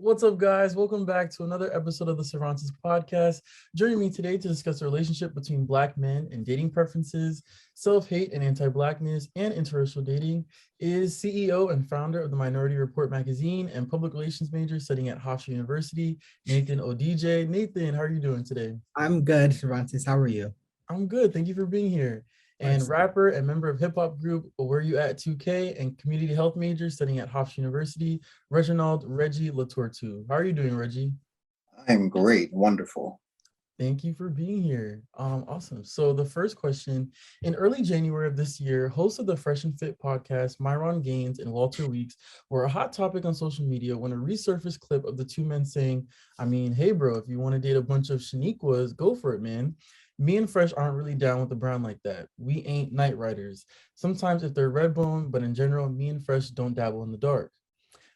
What's up, guys? Welcome back to another episode of the Cervantes podcast. Joining me today to discuss the relationship between Black men and dating preferences, self-hate and anti-Blackness, and interracial dating is CEO and founder of the Minority Report magazine and public relations major studying at Hofstra University, Nathan Odige. Nathan, how are you doing today? I'm good, Cervantes. How are you? I'm good. Thank you for being here. And Nice. rapper and member of hip hop group Where You At 2K and community health major studying at Hofstra University, Reginald Reggie LaTortue. How are you doing, Reggie? I'm great. Wonderful. Thank you for being here. Awesome. So the first question, in early January of this year, hosts of the Fresh and Fit podcast, Myron Gaines and Walter Weeks, were a hot topic on social media when a resurfaced clip of the two men saying, hey, bro, if you want to date a bunch of Shaniquas, go for it, man. Me and Fresh aren't really down with the brown like that. We ain't night riders. Sometimes if they're red bone, but in general, me and Fresh don't dabble in the dark.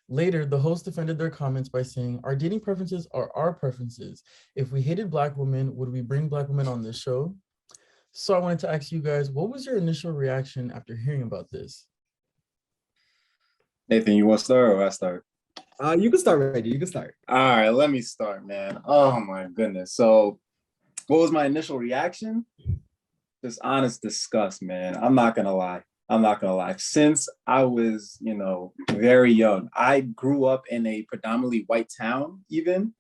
Later, the host defended their comments by saying, our dating preferences are our preferences. If we hated Black women, would we bring Black women on this show? So I wanted to ask you guys, what was your initial reaction after hearing about this? Nathan, you want to start or I start? You can start, Reggie. You can start. All right, let me start, man. Oh my goodness. So what was my initial reaction? Just honest disgust, man. I'm not gonna lie. Since I was, very young, I grew up in a predominantly white town even.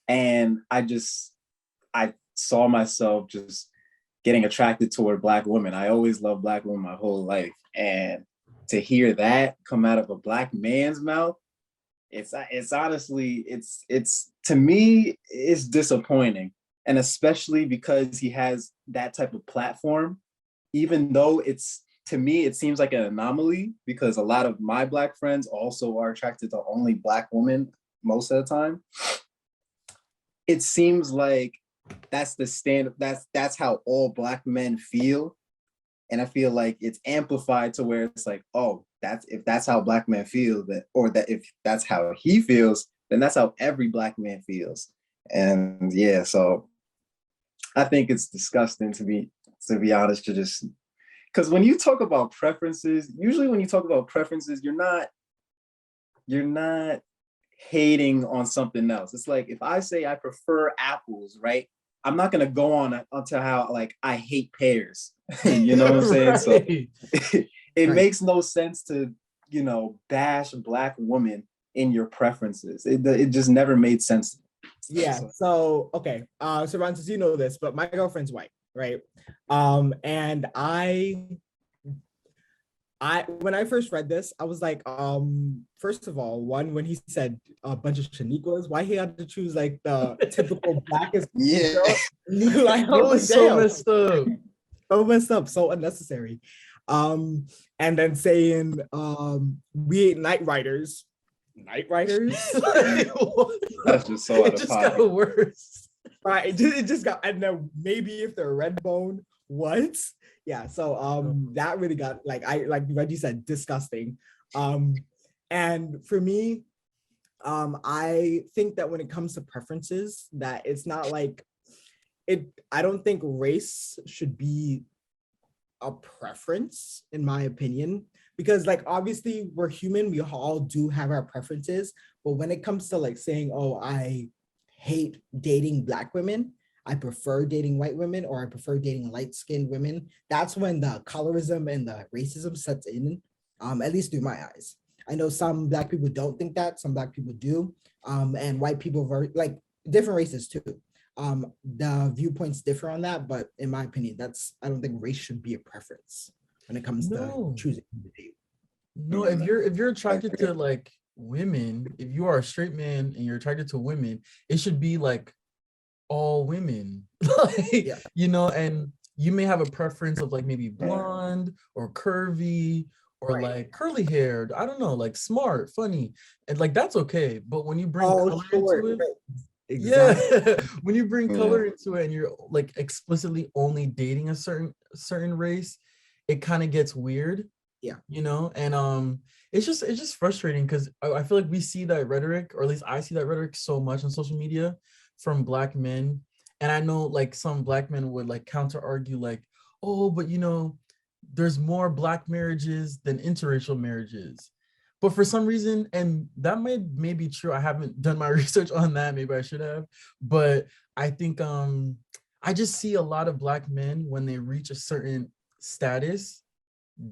And I saw myself just getting attracted toward Black women. I always loved Black women my whole life. And to hear that come out of a Black man's mouth, it's honestly, it's to me, it's disappointing. And especially because he has that type of platform, even though to me, it seems like an anomaly because a lot of my Black friends also are attracted to only Black women most of the time. It seems like that's the standard, that's how all Black men feel. And I feel like it's amplified to where it's like, oh, if that's how Black men feel, if that's how he feels, then that's how every Black man feels. And yeah, so I think it's disgusting to be honest, because when you talk about preferences, usually when you talk about preferences, you're not hating on something else. It's like if I say I prefer apples, right? I'm not gonna go on onto how like I hate pears. You know what I'm saying? Right. So it makes no sense to bash Black women in your preferences. It just never made sense. Yeah. So okay. Cervantes, you know this, but my girlfriend's white, right? And I when I first read this, I was like, first of all, when he said a bunch of Shaniquas, why he had to choose like the typical Blackest girl? Like, It was so messed up. So messed up, so unnecessary. And then saying, we ain't night riders. Night riders? That's just so out of pocket. It just got worse. Right, it just got, and then maybe if they're red bone, what? Yeah, so that really got like Reggie said, disgusting. And for me, I think that when it comes to preferences, that it's not like I don't think race should be a preference, in my opinion, because like obviously we're human, we all do have our preferences, but when it comes to like saying, oh, I hate dating Black women, I prefer dating white women, or I prefer dating light-skinned women, that's when the colorism and the racism sets in, at least through my eyes. I know some Black people don't think that, some Black people do, and white people, like different races too. The viewpoints differ on that, but in my opinion, I don't think race should be a preference when it comes to choosing the date. No, if you're attracted to like women, if you are a straight man and you're attracted to women, it should be like all women. And you may have a preference of like maybe blonde or curvy or like curly haired, I don't know, like smart, funny, and like that's okay. But when you bring color into it, exactly. When you bring color into it and you're like explicitly only dating a certain race, it kind of gets weird. And it's just frustrating because I feel like we see that rhetoric, or at least I see that rhetoric so much on social media from Black men. And I know like some Black men would like counter argue like, oh, but there's more Black marriages than interracial marriages. But for some reason, and that may be true, I haven't done my research on that, maybe I should have, but I think I just see a lot of Black men when they reach a certain status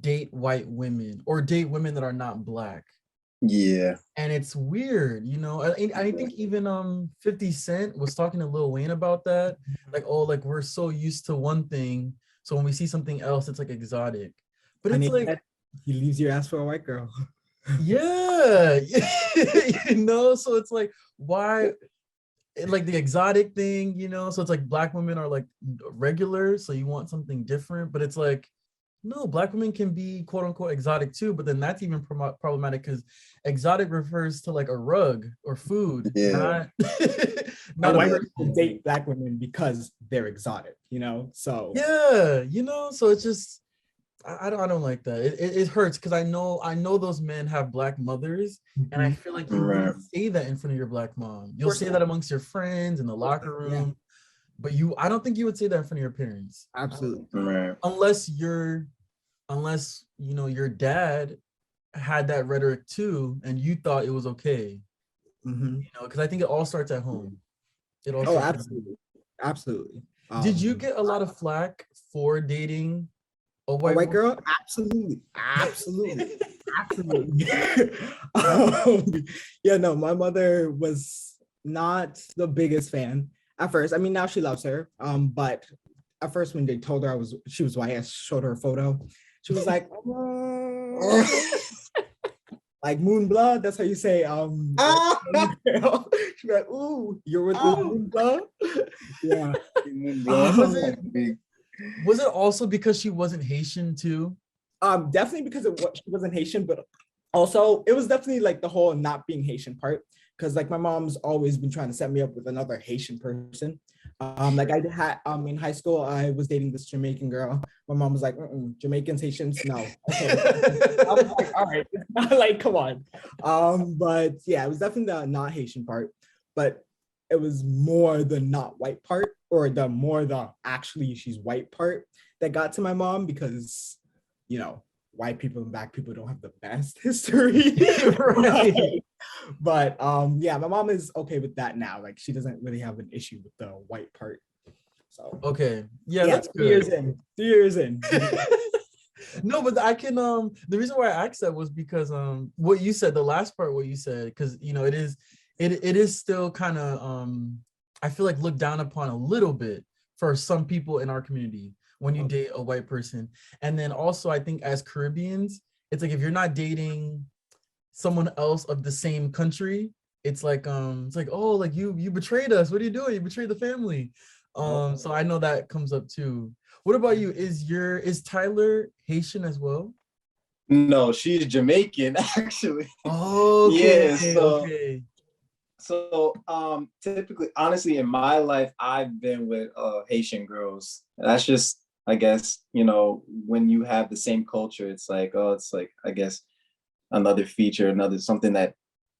date white women or date women that are not Black. Yeah. And it's weird, you know. I think even 50 Cent was talking to Lil Wayne about that. Like, oh, like we're so used to one thing, so when we see something else, it's like exotic. But it's like he leaves your ass for a white girl. Yeah, you know, so it's like, why, like the exotic thing, you know, so it's like Black women are like regular, so you want something different, but it's like, no, Black women can be quote unquote exotic too, but then that's even problematic because exotic refers to like a rug or food, not not white people date Black women because they're exotic, you know, so yeah, you know, so it's just, I don't like that. It hurts because I know those men have Black mothers, and I feel like you wouldn't say that in front of your Black mom. You'll say that amongst your friends in the locker room, but I don't think you would say that in front of your parents. Absolutely. Unless you know your dad had that rhetoric too, and you thought it was okay. You know, because I think it all starts at home. It all absolutely. Did you get a lot of flack for dating a white girl? Absolutely. Yeah, no, my mother was not the biggest fan at first. I mean, now she loves her. But at first, when they told her she was white, I showed her a photo. She was like, like moon blood. That's how you say. She'd be like, "Ooh, you're with the moon blood." Yeah. Moon blood. Was it also because she wasn't Haitian too? Definitely because she wasn't Haitian, but also it was definitely like the whole not being Haitian part. Because like my mom's always been trying to set me up with another Haitian person. Like I had in high school, I was dating this Jamaican girl. My mom was like, Jamaicans, Haitians, no. Okay. I was like, all right, it's not like, come on. But yeah, it was definitely the not Haitian part, but it was more the not white part, or the actually she's white part that got to my mom, because, you know, white people and Black people don't have the best history. Right. But yeah, my mom is okay with that now. Like she doesn't really have an issue with the white part. So okay. Yeah, that's good. 3 years in. No, but I can the reason why I asked that was because what you said, the last part, what you said, because you know it is still kind of I feel like looked down upon a little bit for some people in our community when you date a white person. And then also I think as Caribbeans, it's like if you're not dating someone else of the same country, it's like oh, like you betrayed us. What are you doing? You betrayed the family. So I know that comes up too. What about you? Is Tyler Haitian as well? No, she's Jamaican actually. Oh, okay. Yeah, so typically, honestly, in my life, I've been with Haitian girls. That's just, I guess, you know, when you have the same culture, it's like, oh, it's like, I guess, another feature, something that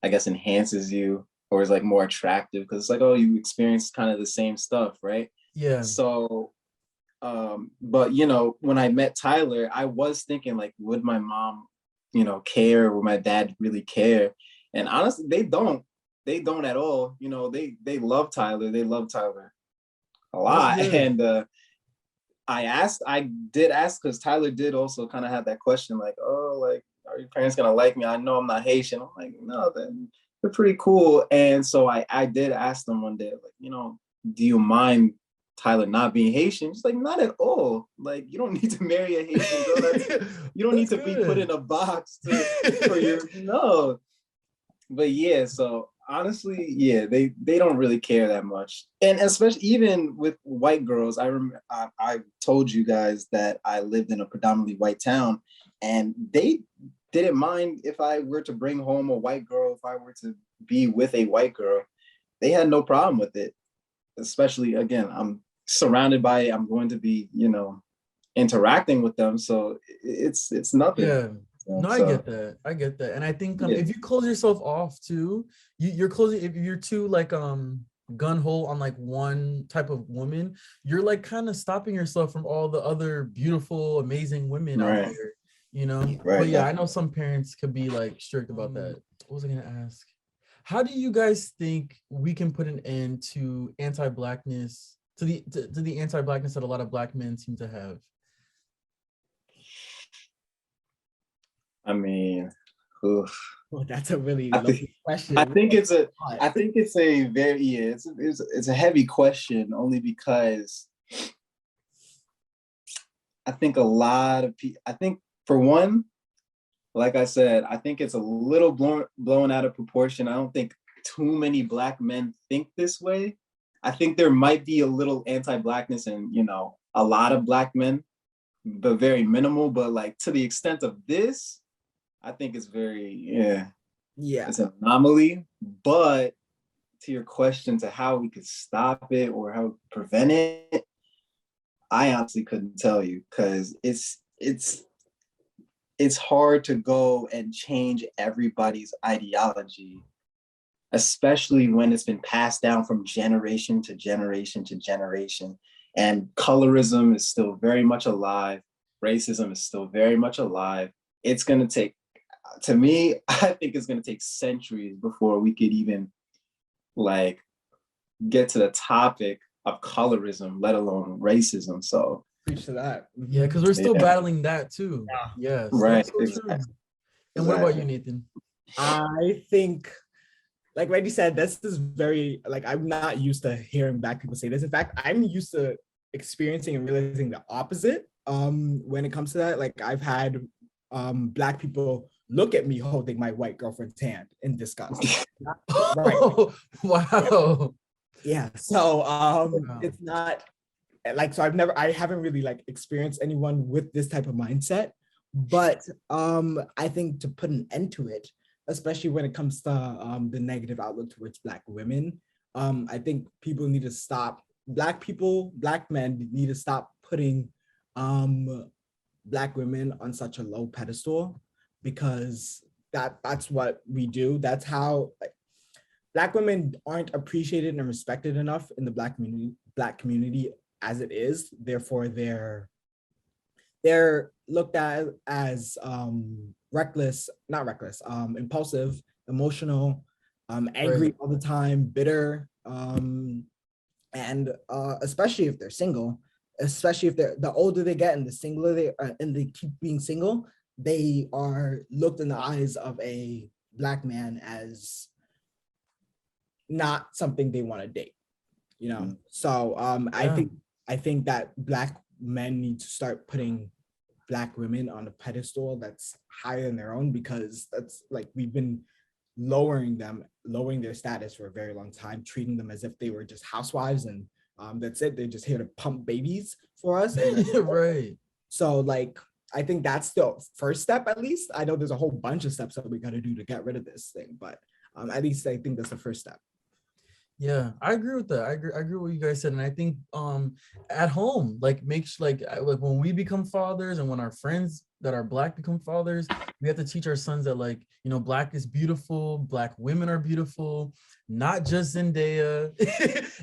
I guess enhances you or is like more attractive, because it's like, oh, you experience kind of the same stuff, right? Yeah. So but you know, when I met Tyler, I was thinking like, would my mom, you know, care? Would my dad really care? And honestly, they don't at all. You know, they love Tyler. They love Tyler a lot. And I did ask, because Tyler did also kind of have that question, like, oh, like, are your parents gonna like me? I know I'm not Haitian. I'm like, no, they're pretty cool. And so I did ask them one day, like, you know, do you mind Tyler not being Haitian? She's like, not at all. Like, you don't need to marry a Haitian girl. You don't need to be put in a box for your, no. But yeah, so honestly, yeah, they don't really care that much. And especially even with white girls, I remember I told you guys that I lived in a predominantly white town, and they didn't mind if I were to bring home a white girl, if I were to be with a white girl. They had no problem with it. Especially, again, I'm surrounded by it. I'm going to be, you know, interacting with them. So it's nothing. Yeah. No, I get that. And I think if you close yourself off too, you're closing, if you're too like gun-ho on like one type of woman, you're like kind of stopping yourself from all the other beautiful, amazing women out there. you know. Right. But yeah, I know some parents could be like strict about that. What was I gonna ask? How do you guys think we can put an end to anti-Blackness, to the anti-Blackness that a lot of Black men seem to have? I mean, oof. Well, that's a really I low think, question. I think it's a very, yeah, it's a heavy question, only because I think a lot of people, I think for one, like I said, I think it's a little blown out of proportion. I don't think too many Black men think this way. I think there might be a little anti-Blackness in, you know, a lot of Black men, but very minimal. But like to the extent of this, I think it's very, Yeah. it's an anomaly. But to your question to how we could stop it or how we could prevent it, I honestly couldn't tell you, because it's hard to go and change everybody's ideology, especially when it's been passed down from generation to generation to generation. And colorism is still very much alive. Racism is still very much alive. It's going to take, to me, I think it's going to take centuries before we could even like get to the topic of colorism, let alone racism. So Preach to that. Yeah, because we're still battling that too. Yes, right. that's so Exactly. true. And what about you, Nathan? I think, like Reggie said, this is very, like, I'm not used to hearing Black people say this. In fact, I'm used to experiencing and realizing the opposite when it comes to that. Like, I've had Black people look at me holding my white girlfriend's hand in disgust. Right. Wow. Yeah. So it's not like, so I haven't really like experienced anyone with this type of mindset. But I think to put an end to it, especially when it comes to the negative outlook towards Black women, I think people need to stop, Black men need to stop putting Black women on such a low pedestal, because that's what we do. That's how, like, Black women aren't appreciated and respected enough in the Black community as it is. Therefore, they're looked at as impulsive, emotional, angry all the time, bitter, and especially if they're single, especially if the older they get and the singler they keep being single, they are looked in the eyes of a Black man as not something they want to date, you know. So I think that Black men need to start putting Black women on a pedestal that's higher than their own, because that's like, we've been lowering their status for a very long time, treating them as if they were just housewives and that's it. They're just here to pump babies for us. Right. So like, I think that's the first step, at least. I know there's a whole bunch of steps that we got to do to get rid of this thing, but at least I think that's the first step. Yeah, I agree with that. I agree with what you guys said. And I think at home, like like when we become fathers and when our friends that are Black become fathers, we have to teach our sons that, like, you know, Black is beautiful, Black women are beautiful, not just Zendaya,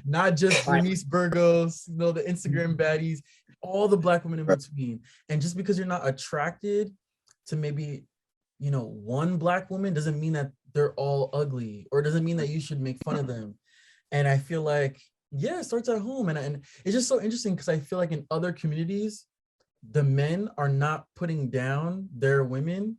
not just Bernice Burgos, you know, the Instagram baddies, all the Black women in between. And just because you're not attracted to maybe, you know, one Black woman doesn't mean that they're all ugly, or doesn't mean that you should make fun of them. And I feel like, yeah, it starts at home. And it's just so interesting, because I feel like in other communities, the men are not putting down their women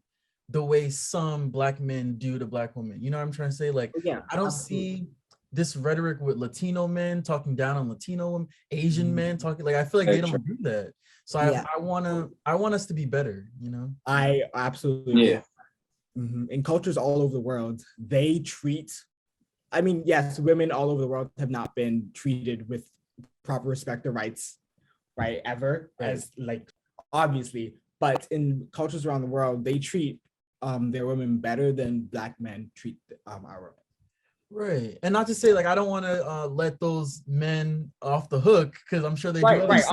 the way some Black men do to Black women. You know what I'm trying to say? Like, yeah, I don't see this rhetoric with Latino men talking down on Latino women, Asian men talking, like, I feel like they don't do that. So I want us to be better, you know? I absolutely in cultures all over the world, they treat, I mean, yes, women all over the world have not been treated with proper respect or rights, right, ever, as like, obviously, but in cultures around the world, they treat their women better than Black men treat our women. Right. And not to say, like, I don't want to let those men off the hook, because I'm sure they do. Right.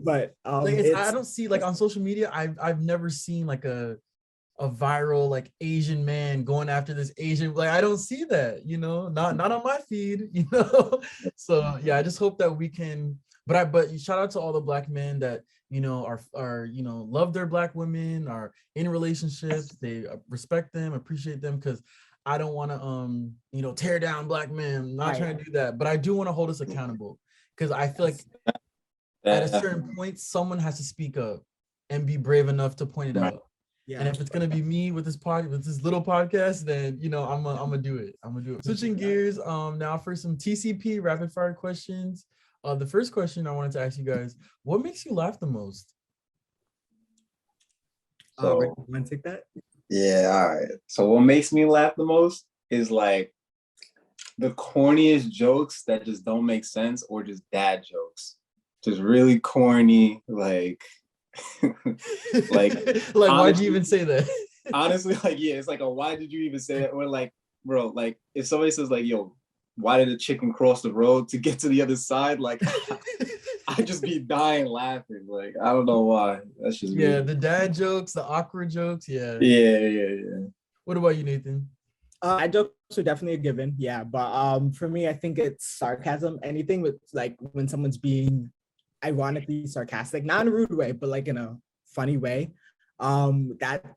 But like, I don't see, like, on social media, I've never seen like a viral like Asian man going after this Asian, like, I don't see that, you know, not on my feed, you know. So yeah, I just hope that we can but shout out to all the Black men that are love their Black women, are in relationships, they respect them, appreciate them, because I don't want to tear down Black men. I'm not trying to do that, but I do want to hold us accountable, because I feel like at a certain point someone has to speak up and be brave enough to point it out. Yeah. And if it's gonna be me with this little podcast, then I'm gonna do it. Switching gears, now for some TCP rapid fire questions. The first question I wanted to ask you guys: what makes you laugh the most? Reggie, you want to take that? Yeah, all right. So what makes me laugh the most is like the corniest jokes that just don't make sense, or just dad jokes, just really corny, like. like why'd you even say that? Honestly, it's like why did you even say that? Or like, bro, like if somebody says like, yo, why did a chicken cross the road to get to the other side? Like I just be dying laughing. Like I don't know why. That's just me. The dad jokes, the awkward jokes. Yeah. What about you, Nathan? Jokes are definitely a given. Yeah, but for me, I think it's sarcasm. Anything with like when someone's being ironically sarcastic, not in a rude way, but like in a funny way, that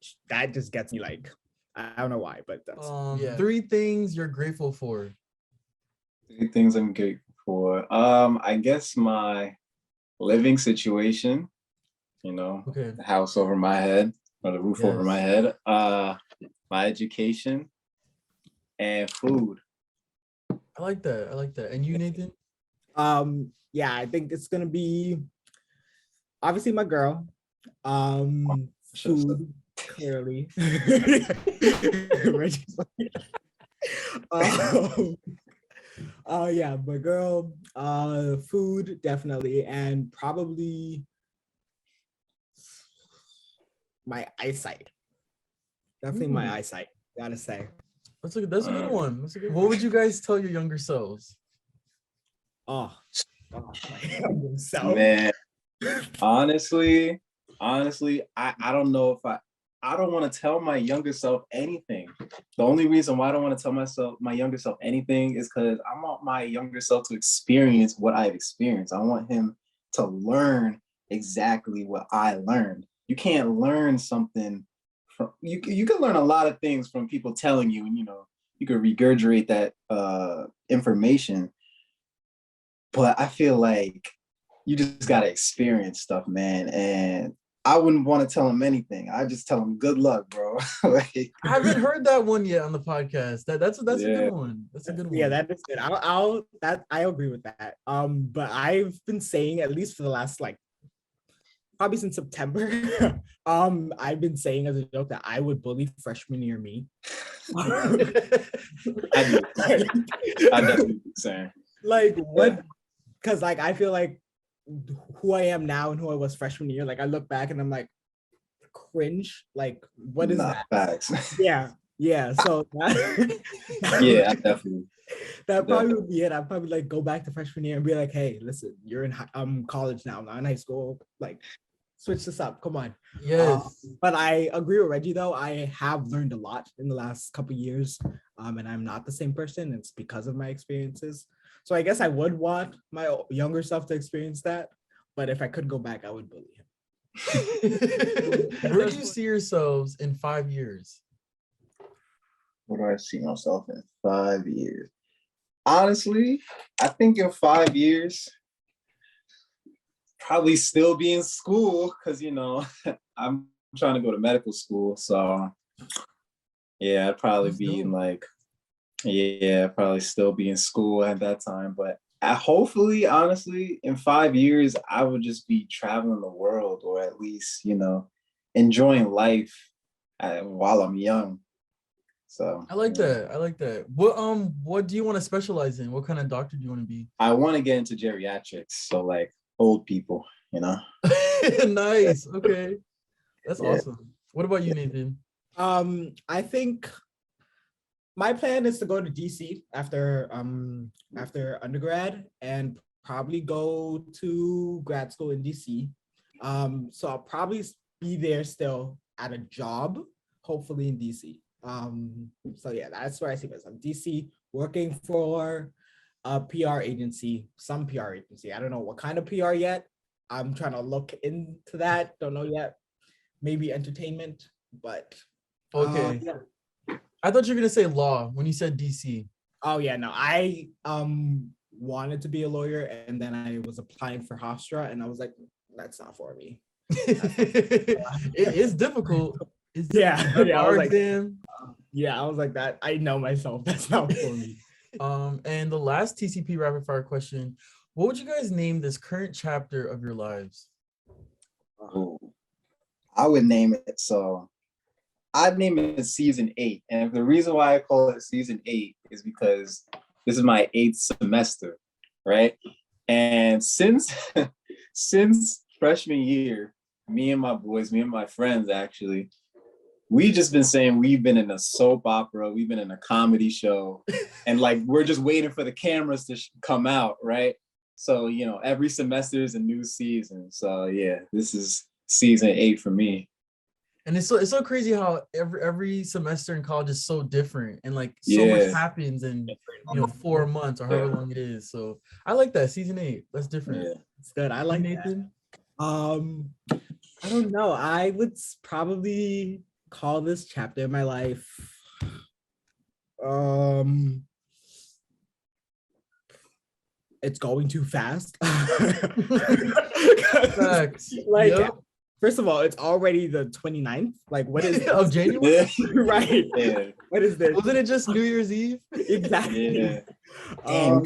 just gets me, like, I don't know why, but that's 3 things you're grateful for. 3 things I'm grateful for. I guess my living situation, the house over my head, or the roof over my head, my education, and food. I like that. And you, Nathan? Yeah, I think it's gonna be obviously my girl. Food, clearly. Yeah, my girl, food, definitely, and probably my eyesight. Definitely my eyesight, gotta say. That's a good one. What would you guys tell your younger selves? Man, honestly, I don't know if I don't want to tell my younger self anything. The only reason why I don't want to tell my younger self anything is because I want my younger self to experience what I've experienced. I want him to learn exactly what I learned. You can't learn something from you can learn a lot of things from people telling you, and you can regurgitate that information. But I feel like you just gotta experience stuff, man. And I wouldn't want to tell him anything. I just tell him good luck, bro. I haven't heard that one yet on the podcast. That's a good one. That's a good one. Yeah, that is good. I agree with that. But I've been saying, at least for the last probably since September, I've been saying as a joke that I would bully freshman year me. I definitely saying. Like what? Because I feel like who I am now and who I was freshman year, I look back and I'm like, cringe. Like, what is that? Facts. Yeah. So I definitely. That probably would be it. I'd probably go back to freshman year and be like, hey, listen, you're in college now, not in high school. Switch this up. Come on. Yes. But I agree with Reggie though. I have learned a lot in the last couple of years. And I'm not the same person. It's because of my experiences. So I guess I would want my younger self to experience that. But if I could go back, I would bully him. Where do you see yourselves in 5 years? Where do I see myself in 5 years? Honestly, I think in 5 years, probably still be in school, because I'm trying to go to medical school. So yeah, I'd probably be probably still be in school at that time. But hopefully, honestly, in 5 years, I would just be traveling the world, or at least, enjoying life while I'm young. So I like that. What do you want to specialize in? What kind of doctor do you want to be? I want to get into geriatrics. So old people, Nice. Okay. That's awesome. What about you, Nathan? I think my plan is to go to DC after undergrad and probably go to grad school in DC. So I'll probably be there still at a job, hopefully in DC. So yeah, that's where I see myself. DC, working for a PR agency, some PR agency. I don't know what kind of PR yet. I'm trying to look into that. Don't know yet. Maybe entertainment, but Okay. yeah. I thought you were gonna say law when you said DC. Oh yeah, no. I wanted to be a lawyer, and then I was applying for Hofstra, and I was like, that's not for me. It is difficult. It's Yeah, difficult. yeah. I Bar was like, exam. yeah, I was like that. I know myself. That's not for me. And the last TCP rapid fire question: what would you guys name this current chapter of your lives? Oh, I would name it. So I'd name it season 8. And the reason why I call it season 8 is because this is my 8th semester, right? And since since freshman year, me and my friends actually, we just been saying we've been in a soap opera, we've been in a comedy show, and like we're just waiting for the cameras to come out, right? So, you know, every semester is a new season. So yeah, this is season 8 for me. And it's so crazy how every semester in college is so different, and like so much happens in 4 months or however long it is. So I like that season 8. That's different. Yeah. It's good. I like Nathan. That. I don't know. I would probably call this chapter in my life. It's going too fast. Like, yep. First of all, it's already the 29th. Like, what is of January? Right. Yeah. What is this? Wasn't it just New Year's Eve? Exactly. Yeah.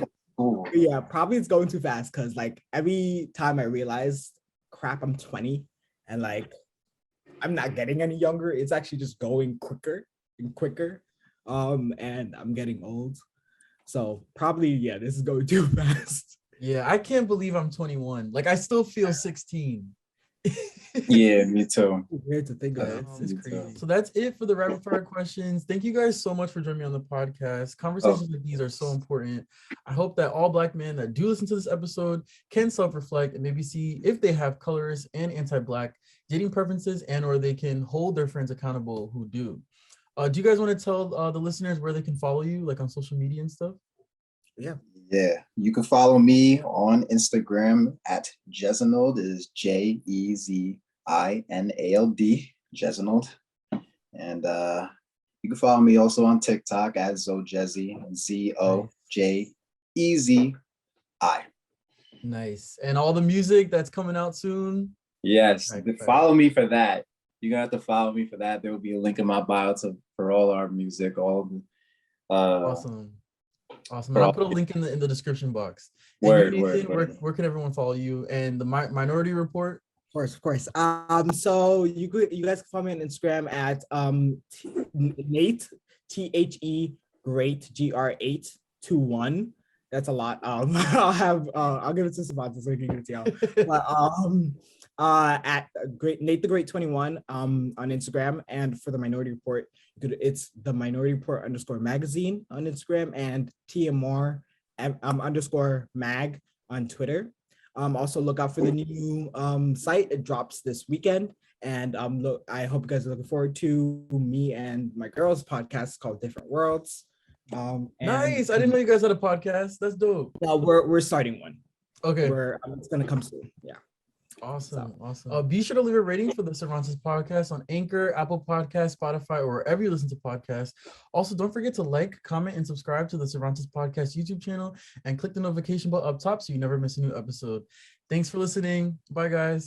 Yeah, probably it's going too fast because like every time I realize, crap, I'm 20 and like I'm not getting any younger. It's actually just going quicker and quicker. And I'm getting old. So probably, yeah, this is going too fast. Yeah, I can't believe I'm 21. Like I still feel 16. Yeah, me too. Weird to think about. It's crazy. So that's it for the rapid fire questions. Thank you guys so much for joining me on the podcast. Conversations like these are so important. I hope that all Black men that do listen to this episode can self-reflect and maybe see if they have colorist and anti-Black dating preferences, and or they can hold their friends accountable who do. Do you guys want to tell the listeners where they can follow you, like on social media and stuff? Yeah, you can follow me on Instagram at Reginald, is Jezinald, Reginald. And you can follow me also on TikTok at Zojezi, Zojezi. Nice. And all the music that's coming out soon. Yes, follow me for that. You're gonna have to follow me for that. There will be a link in my bio for all our music, all the awesome. I'll put a link in the description box. Word. Where can everyone follow you? And the Minority Report? Of course. So you guys can follow me on Instagram at Nate THE Great GR821. That's a lot. I'll give it to Cervantes so he can give it to y'all. But at Nate the Great 21 on Instagram, and for the Minority Report, it's the Minority Report _magazine on Instagram and TMR _mag on Twitter. Also look out for the new site. It drops this weekend, and I hope you guys are looking forward to me and my girls' podcast called Different Worlds. Nice. I didn't know you guys had a podcast. That's dope. Well, we're starting one. Okay. It's gonna come soon. Yeah. Awesome. Be sure to leave a rating for the Cervantes podcast on Anchor, Apple Podcasts, Spotify, or wherever you listen to podcasts. Also, don't forget to like, comment, and subscribe to the Cervantes podcast YouTube channel, and click the notification bell up top so you never miss a new episode. Thanks for listening. Bye, guys.